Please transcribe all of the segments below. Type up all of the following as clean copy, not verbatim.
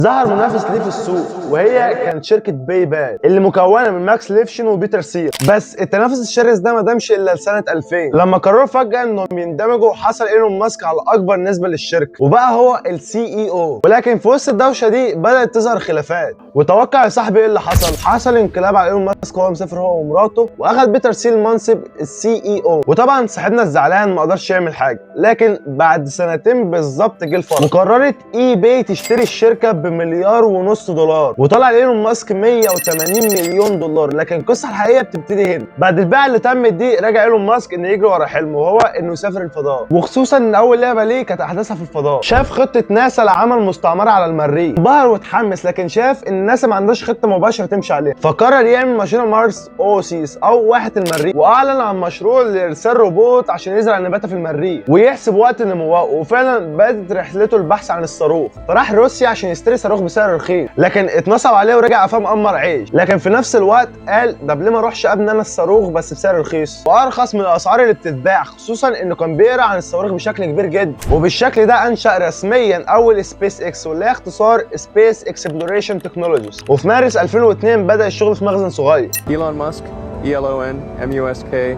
ظهر منافس ليه في السوق وهي كانت شركه باي بال اللي مكونه من ماكس ليفشن وبيتر سير. بس التنافس الشرس ده ما دامش الا لسنه 2000 لما قرروا فجاه انهم يندمجوا وحصل ايلون ماسك على اكبر نسبه للشركه وبقى هو السي اي او. ولكن في وسط الدوشه دي بدات تظهر خلافات. وتوقع يا صاحبي ايه اللي حصل انقلاب على ايلون ماسك وهو مسافر هو ومراته، واخد بيتر سيل منصب السي اي او. وطبعا صاحبنا الزعلان ما قدرش يعمل حاجه. لكن بعد سنتين بالظبط جه الفرق وقررت اي باي تشتري الشركه بمليار ونص دولار، وطلع ايلون ماسك 180 مليون دولار. لكن القصه الحقيقيه بتبتدي هنا. بعد البيعه اللي تمت دي رجع ايلون ماسك انه يجري ورا حلمه وهو انه يسافر الفضاء، وخصوصا ان اول لعبه ليه كانت احداثها في الفضاء. شاف خطه ناسا لعمل مستعمره على المريخ، انبهر واتحمس. لكن شاف ان ناسا ما عندهاش خطه مباشره تمشي عليها، فقرر يعمل مشروع مارس اوسيس او واحه المريخ، واعلن عن مشروع لارسال روبوت عشان يزرع نباته في المريخ ويحسب وقت نموه. وفعلا بدات رحلته البحث عن الصاروخ، فراح روسيا عشان يشتري صاروخ بسعر رخيص. لكن اتنصب عليه ورجع قفاه مقمر عيش. لكن في نفس الوقت قال طب ليه ما اروحش ابني انا الصاروخ بس بسعر رخيص وارخص من الاسعار اللي بتتباع، خصوصا انه كان بيقرا عن الصواريخ بشكل كبير جدا. وبالشكل ده انشا رسميا اول سبيس اكس، واللي هي اختصار سبيس اكسبلوريشن تكنولوجيز. وفي مارس 2002 بدا الشغل في مخزن صغير. Elon Musk, ELON, MUSK,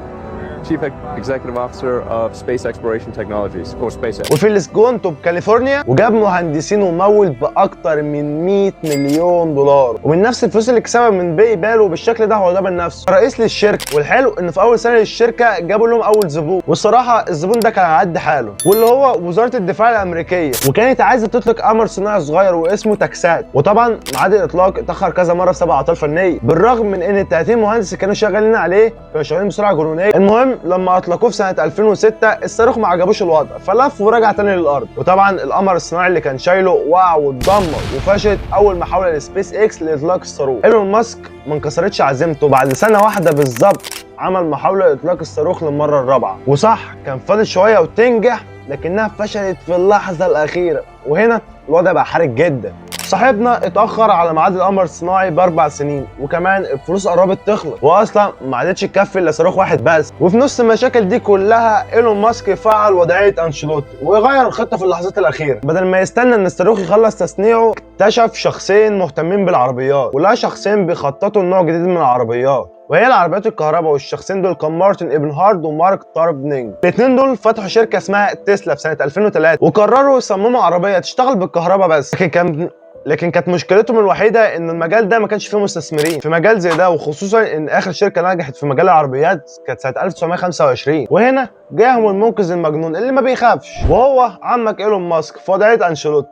Chief Executive Officer of Space Exploration Technologies, or SpaceX. وفي الاسكونتو بكاليفورنيا، وجاب مهندسين ومول باكتر من 100 مليون دولار، ومن نفس الفلوس اللي كسبها من باي بال. وبالشكل ده هو جاب لنفسه رئيس للشركه. والحلو ان في اول سنه للشركه جابوا لهم اول زبون، والصراحه الزبون ده كان على قد حاله، واللي هو وزاره الدفاع الامريكيه. وكانت عايزه تطلق قمر صناعي صغير واسمه تاكسات. وطبعا ميعاد الاطلاق اتاخر كذا مره بسبب اعطال فنيه، بالرغم من ان ال 30 مهندس اللي كانوا شغالين عليه كانوا شغالين بسرعه جنونيه. المهم لما اطلقوه في سنه 2006 الصاروخ ما عجبوش الوضع، فلف ورجع تاني للارض. وطبعا القمر الصناعي اللي كان شايله وقع واتدمر، وفشلت اول محاوله لسبيس اكس لاطلاق الصاروخ. ايلون ماسك ما انكسرتش عزيمته، بعد سنه واحده بالظبط عمل محاوله لاطلاق الصاروخ للمره الرابعه. وصح كان فاضل شويه وتنجح، لكنها فشلت في اللحظه الاخيره. وهنا الوضع بقى حرج جدا. صاحبنا اتاخر على ميعاد القمر الصناعي ب4 سنين، وكمان الفلوس قربت تخلص، واصلا ما عادتش تكفي الا صاروخ واحد بس. وفي نص المشاكل دي كلها ايلون ماسك فعل وضعيه انشيلوتي وغير الخطه في اللحظات الاخيره. بدل ما يستنى ان الصاروخ يخلص تصنيعه، اكتشف شخصين مهتمين بالعربيات، ولا شخصين بيخططوا لنوع جديد من العربيات، وهي العربيات الكهرباء. والشخصين دول كان مارتن ايبنهارد ومارك تاربنينج. الاثنين دول فتحوا شركه اسمها تسلا في سنه 2003، وقرروا يصمموا عربيه تشتغل بالكهرباء بس. لكن كانت مشكلتهم الوحيده ان المجال ده ما كانش فيه مستثمرين في مجال زي ده، وخصوصا ان اخر شركه نجحت في مجال العربيات كانت سنه 1925. وهنا جاهم المنقذ المجنون اللي ما بيخافش، وهو عمك ايلون ماسك في وضعيه انشيلوتي،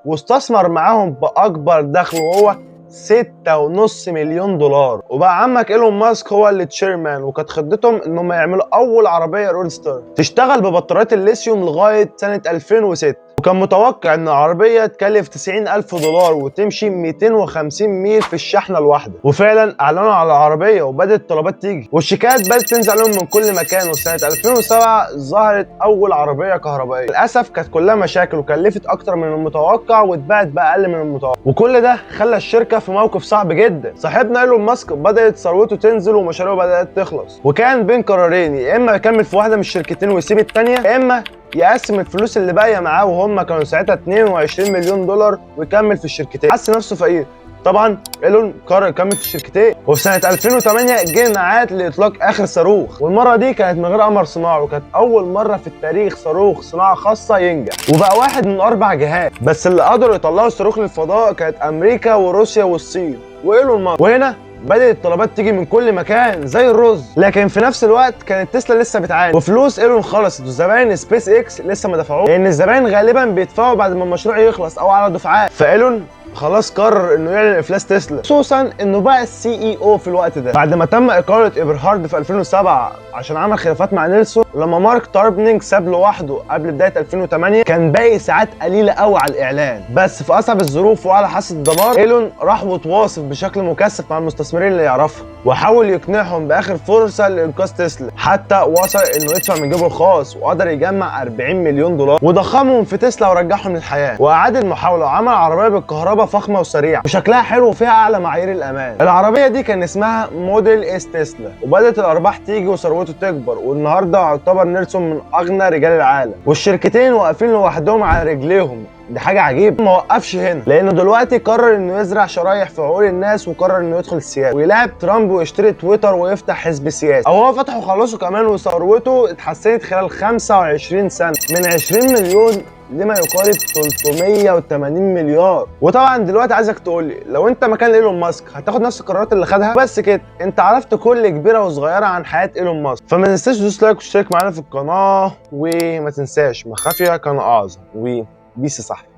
واستثمر معاهم باكبر دخل وهو 6.5 مليون دولار. وبقى عمك ايلون ماسك هو اللي تشيرمان، وكانت خطتهم انهم يعملوا اول عربيه رودستر تشتغل ببطاريات الليثيوم لغايه سنه 2006. وكان متوقع ان العربيه تكلف 90,000 دولار وتمشي 250 ميل في الشحنه الواحده. وفعلا اعلنوا على العربيه وبدات الطلبات تيجي، والشيكات بدات تنزل لهم من كل مكان. وسنه 2007 ظهرت اول عربيه كهربائيه. للاسف كانت كلها مشاكل وكلفت اكتر من المتوقع واتباعت باقل من المتوقع، وكل ده خلى الشركه في موقف صعب جدا. صاحبنا ايلون ماسك بدات ثروته تنزل ومشاريعه بدات تخلص، وكان بين قرارين: يا اما يكمل في واحده من الشركتين ويسيب الثانيه، يا اما يقسم الفلوس اللي باقيه معاه، وهم كانوا ساعتها 22 مليون دولار، ويكمل في الشركتين. حس نفسه فقير. طبعا ايلون قرر يكمل في الشركتين. وفي سنه 2008 جه ميعاد لاطلاق اخر صاروخ، والمره دي كانت من غير قمر صناعي، وكانت اول مره في التاريخ صاروخ صناعه خاصه ينجح، وبقى واحد من 4 جهات. بس اللي قدروا يطلعوا الصاروخ للفضاء كانت امريكا وروسيا والصين وايلون ماسك. وهنا بدأت الطلبات تيجي من كل مكان زي الرز. لكن في نفس الوقت كانت تسلا لسه بتعاني، وفلوس ايلون خلصت، وزباين سبيس اكس لسه ما دفعوش، لان الزباين غالبا بيدفعوا بعد ما المشروع يخلص او على دفعات. فايلون خلاص قرر انه يعلن افلاس تسلا، خصوصا انه بقى السي اي او في الوقت ده بعد ما تم اقاله ايبرهارد في 2007 عشان عمل خلافات مع نيلسون. لما مارك تاربنينج ساب لوحده قبل بدايه 2008 كان باقي ساعات قليله قوي على الاعلان. بس في اصعب الظروف وعلى حافه الدمار ايلون راح وتواصل بشكل مكثف مع المستثمرين اللي يعرفها، وحاول يقنعهم باخر فرصه لانقاذ تسلا، حتى وصل انه يدفع من جيبه الخاص وقدر يجمع 40 مليون دولار وضخمهم في تسلا ورجعهم للحياه. واعاد المحاوله وعمل عربيه بالكهرباء فخمه وسريعه وشكلها حلو وفيها اعلى معايير الامان. العربيه دي كان اسمها موديل اس تسلا، وبدات الارباح تيجي وثروته تكبر، والنهارده يعتبر نيلسون من اغنى رجال العالم، والشركتين واقفين لوحدهم على رجليهم دي حاجه عجيبه. ما وقفش هنا، لانه دلوقتي قرر انه يزرع شرايح في عقول الناس، وقرر انه يدخل السياسه ويلاعب ترامب ويشتري تويتر ويفتح حزب سياسي، او هو فتحه وخلصه كمان، وثروته اتحسنت خلال 25 سنه من 20 مليون لما يقارب 380 مليار. وطبعا دلوقتي عايزك تقول لي، لو انت مكان ايلون ماسك هتاخد نفس القرارات اللي خدها؟ بس كده انت عرفت كل كبيره وصغيره عن حياه ايلون ماسك. فما تنساش تدوس لايك وتشترك معانا في القناه، وما تنساش مخافيا كان اعظم، وبيس صح.